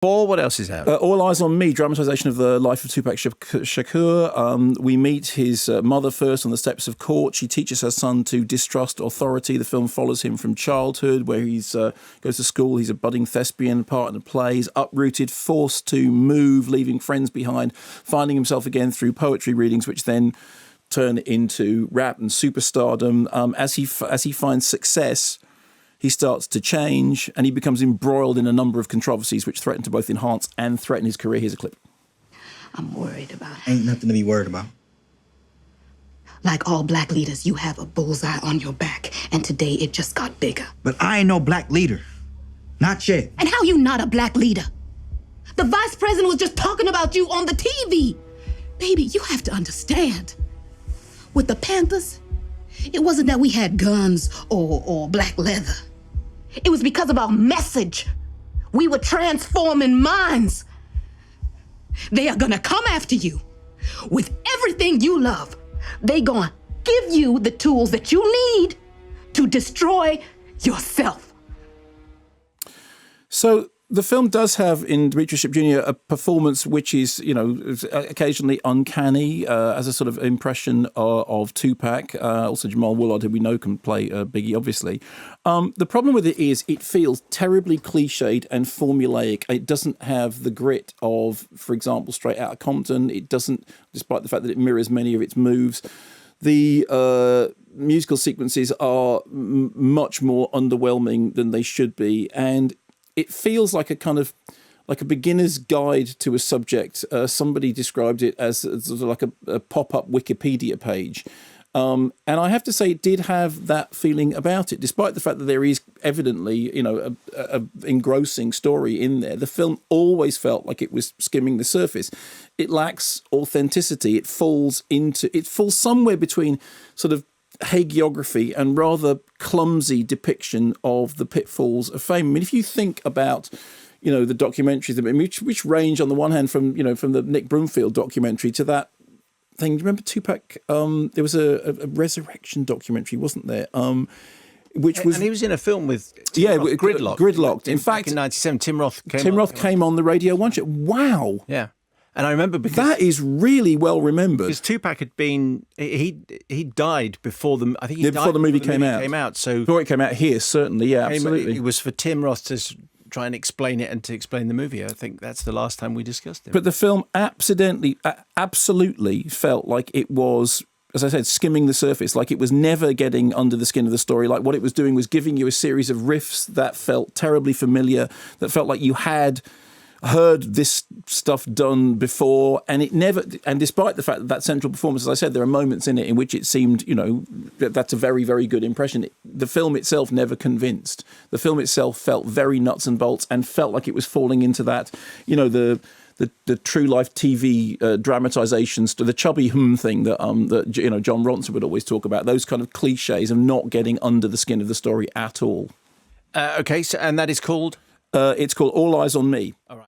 Paul, what else is out? All Eyez On Me, dramatisation of the life of Tupac Shakur. We meet his mother first on the steps of court. She teaches her son to distrust authority. The film follows him from childhood, where he's goes to school. He's a budding thespian, partner plays, uprooted, forced to move, leaving friends behind, finding himself again through poetry readings, which then turn into rap and superstardom. As he finds success, he starts to change, and he becomes embroiled in a number of controversies which threaten to both enhance and threaten his career. Here's a clip. I'm worried about it. Ain't nothing to be worried about. Like all black leaders, you have a bullseye on your back, and today it just got bigger. But I ain't no black leader. Not yet. And how you not a black leader? The vice president was just talking about you on the TV. Baby, you have to understand. With the Panthers, it wasn't that we had guns or black leather. It was because of our message. We were transforming minds. They are gonna come after you with everything you love. They gonna give you the tools that you need to destroy yourself. So the film does have in Demetrius Shipp Jr. a performance which is, occasionally uncanny as a sort of impression of Tupac. Also Jamal Woolard, who we know can play Biggie, obviously. The problem with it is it feels terribly cliched and formulaic. It doesn't have the grit of, for example, Straight Outta Compton. It doesn't, despite the fact that it mirrors many of its moves. The musical sequences are much more underwhelming than they should be, and it feels like a kind of like a beginner's guide to a subject. Somebody described it as sort of like a pop-up Wikipedia page. And I have to say it did have that feeling about it, despite the fact that there is evidently, a engrossing story in there. The film always felt like it was skimming the surface. It lacks authenticity. It falls somewhere between sort of hagiography and rather clumsy depiction of the pitfalls of fame. I mean, if you think about, the documentaries, which range on the one hand from the Nick Broomfield documentary to that thing. Do you remember Tupac? There was a resurrection documentary, wasn't there? And he was in a film with Tim Roth, Gridlocked. In fact, back in '97, Tim Roth came on the Radio 1 show. Wow. Yeah. And I remember because that is really well remembered. Because Tupac had been he died before the before the movie came out. So before it came out here, certainly, yeah, absolutely. It was for Tim Roth to try and explain it and to explain the movie. I think that's the last time we discussed it. But the film absolutely felt like it was, as I said, skimming the surface, like it was never getting under the skin of the story. Like what it was doing was giving you a series of riffs that felt terribly familiar, that felt like you had heard this stuff done before, and despite the fact that central performance, as I said, there are moments in it in which it seemed, that's a very, very good impression. The film itself never convinced. The film itself felt very nuts and bolts and felt like it was falling into that, the true life TV dramatizations, to the chubby thing that John Ronson would always talk about. Those kind of cliches of not getting under the skin of the story at all. Okay, so and that is called. It's called All Eyez On Me. All right.